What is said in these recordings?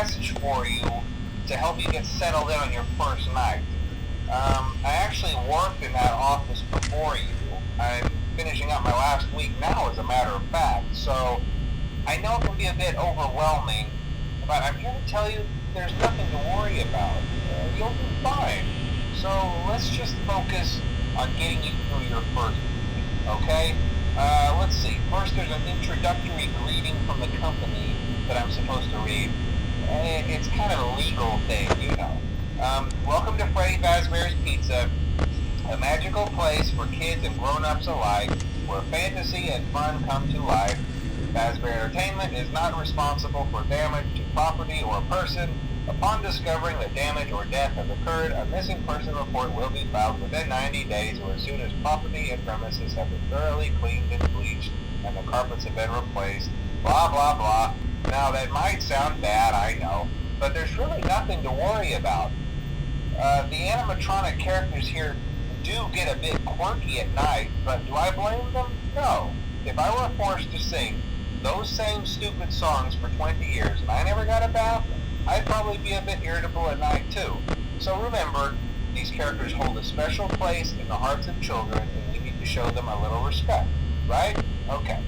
message for you to help you get settled in on your first night. I actually worked in that office before you. I'm finishing up my last week now, as a matter of fact, so I know it can be a bit overwhelming, but I'm here to tell you there's nothing to worry about. You'll be fine. So let's just focus on getting you through your first week, okay? Let's see. First, there's an introductory greeting from the company that I'm supposed to read. It's kind of a legal thing, you know. Welcome to Freddy Fazbear's Pizza, a magical place for kids and grown-ups alike, where fantasy and fun come to life. Fazbear Entertainment is not responsible for damage to property or person. Upon discovering that damage or death has occurred, a missing person report will be filed within 90 days or as soon as property and premises have been thoroughly cleaned and bleached and the carpets have been replaced. Blah, blah, blah. Now, that might sound bad, I know, but there's really nothing to worry about. The animatronic characters here do get a bit quirky at night, but do I blame them? No. If I were forced to sing those same stupid songs for 20 years and I never got a bath, I'd probably be a bit irritable at night too. So remember, these characters hold a special place in the hearts of children and we need to show them a little respect, right? Okay.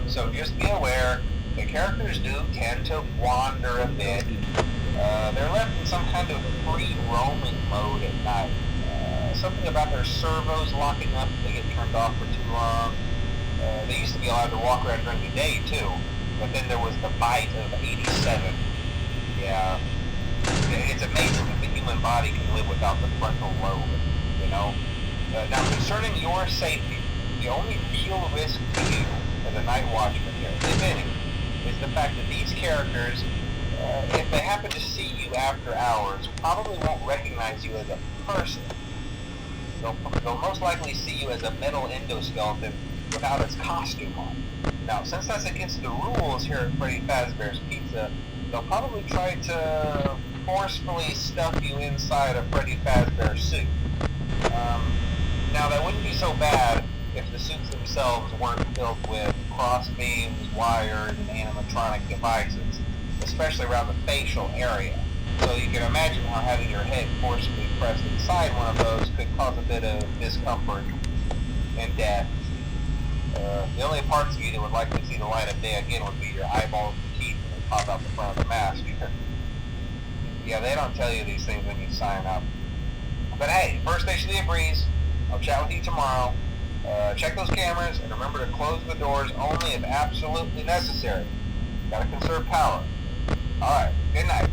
So just be aware, the characters do tend to wander a bit. They're left in some kind of free roaming mode at night. Something about their servos locking up if they get turned off for too long. They used to be allowed to walk around during the day too, but then there was the bite of 87. Yeah, it's amazing that the human body can live without the frontal lobe, you know? Now, concerning your safety, the only real risk to you as a night watchman here, if any, is the fact that these characters, if they happen to see you after hours, probably won't recognize you as a person. They'll most likely see you as a metal endoskeleton without its costume on. Now, since that's against the rules here at Freddy Fazbear's Pizza, they'll probably try to forcefully stuff you inside a Freddy Fazbear suit. Now, that wouldn't be so bad if the suits themselves weren't filled with cross beams, wires, and animatronic devices, especially around the facial area. So you can imagine how having your head forcibly pressed inside one of those could cause a bit of discomfort and death. The only parts of you that would likely see the light of day again would be your eyeballs and teeth when they pop out the front of the mask. Yeah, they don't tell you these things when you sign up. But hey, first station of the breeze. I'll chat with you tomorrow. Check those cameras and remember to close the doors only if absolutely necessary. Gotta conserve power. Alright, good night.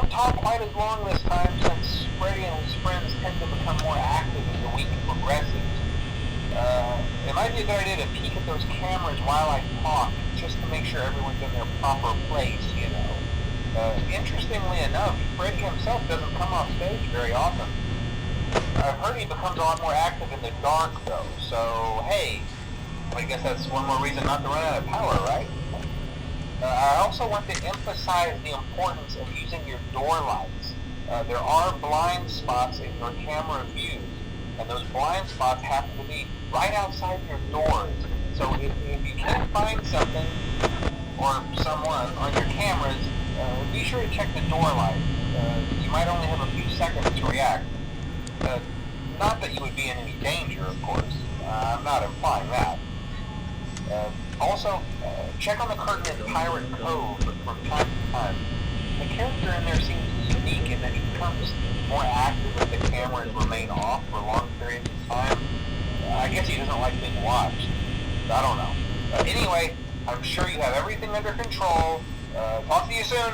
won't talk quite as long this time since Freddy and his friends tend to become more active as the week progresses. It might be a good idea to peek at those cameras while I talk, just to make sure everyone's in their proper place, you know. Interestingly enough, Freddy himself doesn't come off stage very often. I've heard he becomes a lot more active in the dark, though, so hey, I guess that's one more reason not to run out of power, right? I also want to emphasize the importance of using your door lights. There are blind spots in your camera views, and those blind spots happen to be right outside your doors. So if you can't find something or someone on your cameras, be sure to check the door light. You might only have a few seconds to react. Not that you would be in any danger, of course. I'm not implying that. Also, check on the curtain in Pirate Cove from time to time. The character in there seems unique in that he becomes more active if the cameras remain off for long periods of time. I guess he doesn't like being watched. I don't know. Anyway, I'm sure you have everything under control. Talk to you soon.